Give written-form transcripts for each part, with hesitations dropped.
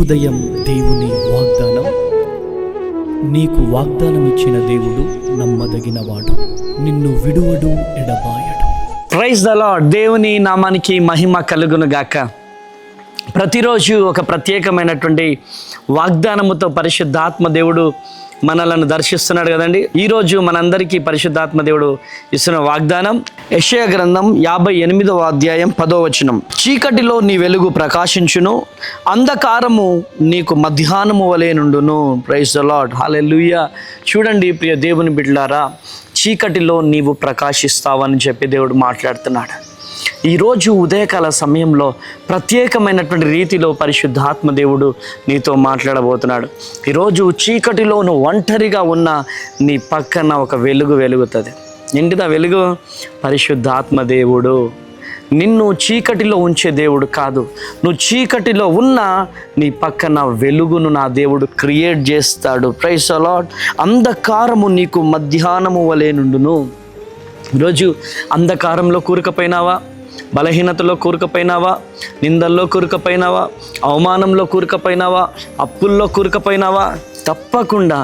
ఉదయం దేవుని వాగ్దానం. నీకు వాగ్దానం ఇచ్చిన దేవుడు నమ్మదగినవాడు, నిన్ను విడువడు, ఎడబాయడు. Praise the lord. దేవుని నామానికి మహిమ కలుగును గాక. ప్రతిరోజు ఒక ప్రత్యేకమైనటువంటి వాగ్దానముతో పరిశుద్ధాత్మ దేవుడు మనలను దర్శిస్తున్నాడు కదండి. ఈరోజు మనందరికీ పరిశుద్ధాత్మ దేవుడు ఇస్తున్న వాగ్దానం యెషయా గ్రంథం 58వ అధ్యాయం 10వ వచనం. చీకటిలో నీ వెలుగు ప్రకాశించును, అంధకారము నీకు మధ్యాహ్నము వలె నుండును. Praise the Lord. హల్లెలూయా. చూడండి ప్రియ దేవుని బిడ్డలారా, చీకటిలో నీవు ప్రకాశిస్తావని చెప్పి దేవుడు మాట్లాడుతున్నాడు. ఈరోజు ఉదయకాల సమయంలో ప్రత్యేకమైనటువంటి రీతిలో పరిశుద్ధాత్మ దేవుడు నీతో మాట్లాడబోతున్నాడు. ఈరోజు చీకటిలో నువ్వు ఒంటరిగా ఉన్న నీ పక్కన ఒక వెలుగు వెలుగుతుంది. ఏంటిదా వెలుగు? పరిశుద్ధాత్మ దేవుడు. నిన్ను చీకటిలో ఉంచే దేవుడు కాదు. నువ్వు చీకటిలో ఉన్న నీ పక్కన వెలుగును నా దేవుడు క్రియేట్ చేస్తాడు. Praise the lord. అంధకారము నీకు మధ్యాహ్నము వలె నుండును. ఈరోజు అంధకారంలో కూరుకుపోయినావా? బలహీనతలో కూరుకుపోయినావా? నిందల్లో కూరుకుపోయినావా? అవమానంలో కూరుకుపోయినావా? అప్పుల్లో కూరుకుపోయినావా? తప్పకుండా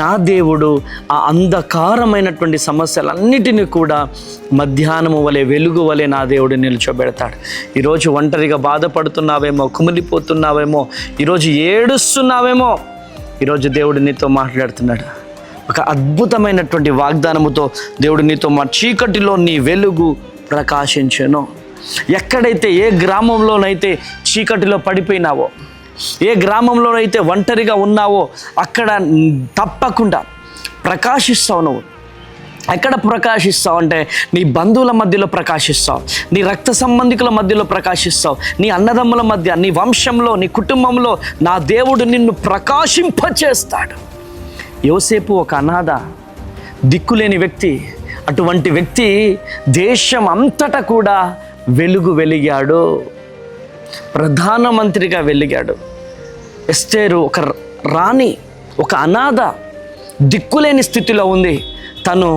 నా దేవుడు ఆ అంధకారమైనటువంటి సమస్యలన్నిటినీ కూడా మధ్యాహ్నము వలె వెలుగు వలె నా దేవుడు నిల్చోబెడతాడు. ఈరోజు ఒంటరిగా బాధపడుతున్నావేమో, కుమిలిపోతున్నావేమో, ఈరోజు ఏడుస్తున్నావేమో, ఈరోజు దేవుడు నీతో మాట్లాడుతున్నాడు. ఒక అద్భుతమైనటువంటి వాగ్దానముతో దేవుడు నీతో చీకటిలో నీ వెలుగు ప్రకాశించెను. ఎక్కడైతే ఏ గ్రామంలోనైతే చీకటిలో పడిపోయినావో, ఏ గ్రామంలోనైతే ఒంటరిగా ఉన్నావో అక్కడ తప్పకుండా ప్రకాశిస్తావు. నువ్వు ఎక్కడ ప్రకాశిస్తావు అంటే నీ బంధువుల మధ్యలో ప్రకాశిస్తావు, నీ రక్త సంబంధికుల మధ్యలో ప్రకాశిస్తావు, నీ అన్నదమ్ముల మధ్య, నీ వంశంలో, నీ కుటుంబంలో నా దేవుడు నిన్ను ప్రకాశింపచేస్తాడు. యోసేపు ఒక అనాథ, దిక్కులేని వ్యక్తి. అటువంటి వ్యక్తి దేశం అంతటా కూడా వెలిగాడు, ప్రధానమంత్రిగా వెలిగాడు. ఎస్తేరు ఒక రాణి, ఒక అనాథ, దిక్కులేని స్థితిలో ఉంది. తను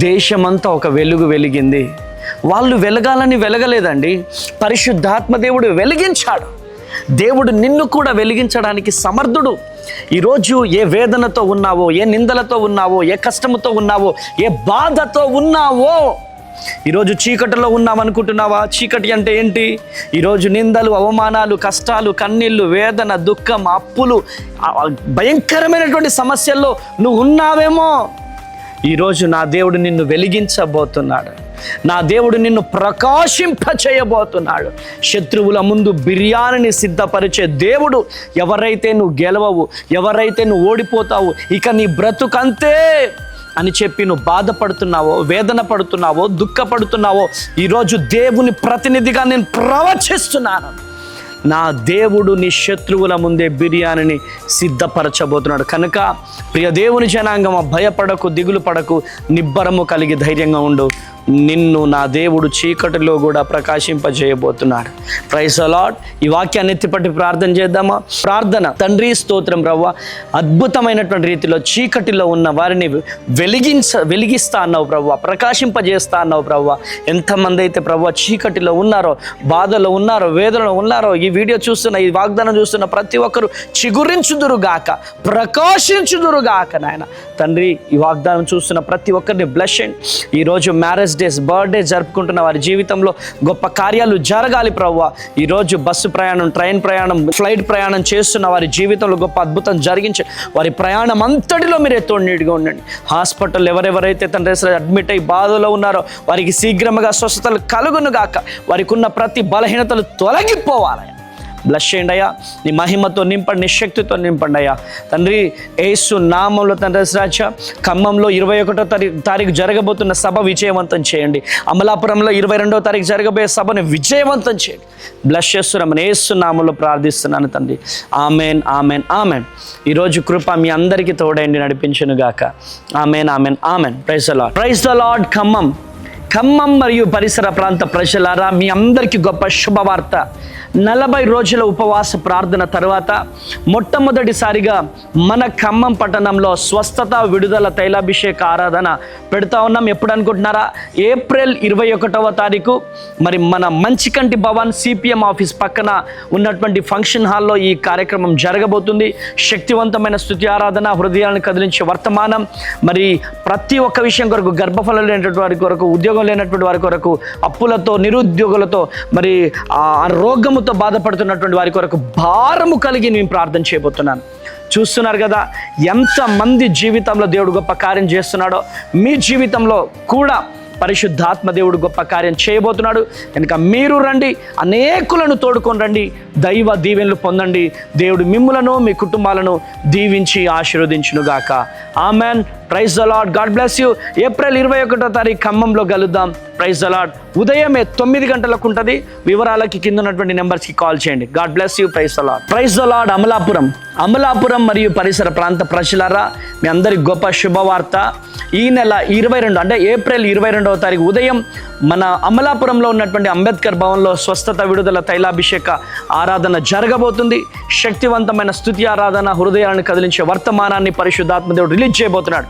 దేశమంతా ఒక వెలిగింది. వాళ్ళు వెలగాలని వెలగలేదండి, పరిశుద్ధాత్మ దేవుడు వెలిగించాడు. దేవుడు నిన్ను కూడా వెలిగించడానికి సమర్థుడు. ఈరోజు ఏ వేదనతో ఉన్నావో, ఏ నిందలతో ఉన్నావో, ఏ కష్టముతో ఉన్నావో, ఏ బాధతో ఉన్నావో, ఈరోజు చీకటిలో ఉన్నావనుకుంటున్నావా? చీకటి అంటే ఏంటి? ఈరోజు నిందలు, అవమానాలు, కష్టాలు, కన్నీళ్ళు, వేదన, దుఃఖం, అప్పులు, భయంకరమైనటువంటి సమస్యల్లో నువ్వు ఉన్నావేమో. ఈరోజు నా దేవుడు నిన్ను వెలిగించబోతున్నాడు. నా దేవుడు నిన్ను ప్రకాశింపచేయబోతున్నాడు. శత్రువుల ముందు బిర్యానీని సిద్ధపరిచే దేవుడు. ఎవరైతే నువ్వు గెలవవు, ఎవరైతే నువ్వు ఓడిపోతావు, ఇక నీ బ్రతుకంతే అని చెప్పి నువ్వు బాధపడుతున్నావో, వేదన పడుతున్నావో, దుఃఖపడుతున్నావో, ఈరోజు దేవుని ప్రతినిధిగా నేను ప్రవచిస్తున్నాను. నా దేవుడు నీ శత్రువుల ముందే బిర్యానీని సిద్ధపరచబోతున్నాడు. కనుక ప్రియ దేవుని జనాంగమ, భయపడకు, దిగులు పడకు, నిబ్బరము కలిగి ధైర్యంగా ఉండు. నిన్ను నా దేవుడు చీకటిలో కూడా ప్రకాశింపజేయబోతున్నాడు. Praise the lord. ఈ వాక్యాన్ని ఎత్తిపట్టి ప్రార్థన చేద్దామా? ప్రార్థన. తండ్రి స్తోత్రం ప్రవ్వా, అద్భుతమైనటువంటి రీతిలో చీకటిలో ఉన్న వారిని వెలిగిస్తా అన్నావు ప్రవ్వా, ప్రకాశింపజేస్తా అన్నావు ప్రవ్వా. ఎంతమంది అయితే ప్రవ్వా చీకటిలో ఉన్నారో, బాధలో ఉన్నారో, వేదనలో ఉన్నారో, ఈ వీడియో చూస్తున్న, ఈ వాగ్దానం చూస్తున్న ప్రతి ఒక్కరు చిగురించుదురుగాక, ప్రకాశించుదురుగాక నాయన. తండ్రి, ఈ వాగ్దానం చూస్తున్న ప్రతి ఒక్కరిని బ్లెస్ చేయండి. ఈరోజు మ్యారేజ్ డేస్, బర్త్డే జరుపుకుంటున్న వారి జీవితంలో గొప్ప కార్యాలు జరగాలి ప్రవ్వా. ఈరోజు బస్సు ప్రయాణం, ట్రైన్ ప్రయాణం, ఫ్లైట్ ప్రయాణం చేస్తున్న వారి జీవితంలో గొప్ప అద్భుతం జరిగించి వారి ప్రయాణం అంతటిలో మీరే తోడునీడుగా ఉండండి. హాస్పిటల్ ఎవరెవరైతే తండ్రి అడ్మిట్ అయ్యి బాధలో ఉన్నారో వారికి శీఘ్రముగా స్వస్థతలు కలుగును గాక. వారికి ఉన్న ప్రతి బలహీనతలు తొలగిపోవాలి. బ్లెస్ చేయండి అయ్యా. నీ మహిమతో నింపండి, నీ శక్తితో నింపండి అయ్యా. తండ్రి, యేసు నామంలో తండ్రి రాజా, ఖమ్మంలో 21వ తారీఖు జరగబోతున్న సభ విజయవంతం చేయండి. అమలాపురంలో 22వ తారీఖు జరగబోయే సభను విజయవంతం చేయండి. బ్లెస్ చేస్తున్నామని యేసు నామంలో ప్రార్థిస్తున్నాను తండ్రి. Amen, amen, amen. ఈరోజు కృప మీ అందరికీ తోడైండి, నడిపించును గాక. Amen, amen, amen. Praise the Lord. Praise the Lord. Khammam Khammam మరియు పరిసర ప్రాంత ప్రజలారా, మీ అందరికీ గొప్ప శుభవార్త. 40 రోజుల ఉపవాస ప్రార్థన తర్వాత మొట్టమొదటిసారిగా మన ఖమ్మం పట్టణంలో స్వస్థత విడుదల తైలాభిషేక ఆరాధన పెడతా ఉన్నాం. ఎప్పుడు అనుకుంటున్నారా? ఏప్రిల్ 21వ తారీఖు మరి మన మంచికంటి భవన్ సిపిఎం ఆఫీస్ పక్కన ఉన్నటువంటి ఫంక్షన్ హాల్లో ఈ కార్యక్రమం జరగబోతుంది. శక్తివంతమైన స్తుతి ఆరాధన, హృదయాలను కదిలించే వర్తమానం, మరి ప్రతి ఒక్క విషయం కొరకు, గర్భఫలం లేనటువంటి వారి కొరకు, ఉద్యోగం లేనటువంటి వారి కొరకు, అప్పులతో, నిరుద్యోగులతో, మరి ఆ రోగముతో బాధపడుతున్నటువంటి వారి కొరకు భారము కలిగి నేను ప్రార్థన చేయబోతున్నాను. చూస్తున్నారు కదా ఎంతమంది జీవితంలో దేవుడు గొప్ప కార్యం చేస్తున్నాడో. మీ జీవితంలో కూడా పరిశుద్ధాత్మ దేవుడు గొప్ప కార్యం చేయబోతున్నాడు. కనుక మీరు రండి, అనేకులను తోడుకొని రండి, దైవ దీవెనలు పొందండి. దేవుడు మిమ్ములను, మీ కుటుంబాలను దీవించి ఆశీర్వదించునుగాక. Amen. Praise the Lord. God bless you. April 21వ తారీఖు ఖమ్మంలో కలుద్దాం. Praise the Lord. ఉదయమే 9 గంటలకు ఉంటుంది. వివరాలకి కింద ఉన్నటువంటి నెంబర్స్కి కాల్ చేయండి. God bless you. Praise the Lord. Praise the Lord. Amalapuram మరియు పరిసర ప్రాంత ప్రజలారా, మీ అందరికి గొప్ప శుభవార్త. ఈ నెల 22 అంటే ఏప్రిల్ 22వ తారీఖు ఉదయం మన అమలాపురంలో ఉన్నటువంటి అంబేద్కర్ భవన్లో స్వస్థత విడుదల తైలాభిషేక ఆరాధన జరగబోతుంది. శక్తివంతమైన స్తుతి ఆరాధన, హృదయాలను కదిలించే వర్తమానాన్ని పరిశుద్ధాత్మ దేవుడు రిలీజ్ చేయబోతున్నాడు.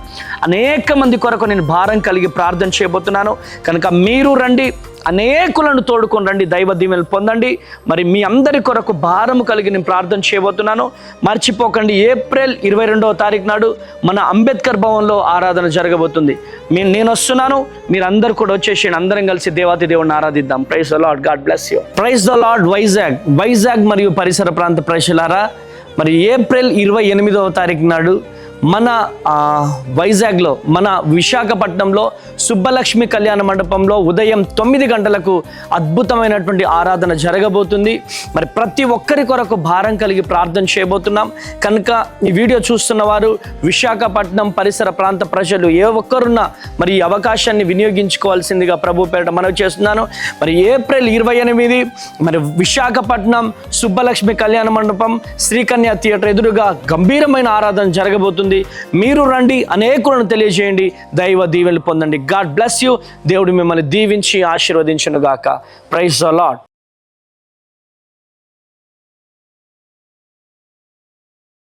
అనేక మంది కొరకు నేను భారం కలిగి ప్రార్థన చేయబోతున్నాను. కనుక మీరు రండి, అనేకులను తోడుకొని రండి, దైవ దీవెనలు పొందండి. మరి మీ అందరి కొరకు భారము కలిగి నేను ప్రార్థన చేయబోతున్నాను. మర్చిపోకండి, ఏప్రిల్ 22వ తారీఖు నాడు మన అంబేద్కర్ భవన్లో ఆరాధన జరగబోతుంది. నేను వస్తున్నాను, మీరు అందరు కూడా వచ్చేసి అందరం కలిసి దేవాతి దేవుడిని ఆరాధిద్దాం. Praise the Lord. God bless you. Praise the Lord. Vizag మరియు పరిసర ప్రాంత ప్రజలారా, మరి ఏప్రిల్ 28వ తారీఖు నాడు మన వైజాగ్లో, మన విశాఖపట్నంలో సుబ్బలక్ష్మి కళ్యాణ మండపంలో ఉదయం 9 గంటలకు అద్భుతమైనటువంటి ఆరాధన జరగబోతుంది. మరి ప్రతి ఒక్కరి కొరకు భారం కలిగి ప్రార్థన చేయబోతున్నాం. కనుక ఈ వీడియో చూస్తున్న వారు, విశాఖపట్నం పరిసర ప్రాంత ప్రజలు ఏ ఒక్కరున్నా మరి ఈ అవకాశాన్ని వినియోగించుకోవాల్సిందిగా ప్రభు పేరిట మనవి చేస్తున్నాను. మరి ఏప్రిల్ 28 మరి విశాఖపట్నం సుబ్బలక్ష్మి కళ్యాణ మండపం, శ్రీకన్య థియేటర్ ఎదురుగా గంభీరమైన ఆరాధన జరగబోతుంది. మీరు రండి, అనేకులను తెలియజేయండి, దైవ దీవెనలు పొందండి. God bless you. దేవుడు మిమ్మల్ని దీవించి ఆశీర్వదించును గాక. Praise the lord.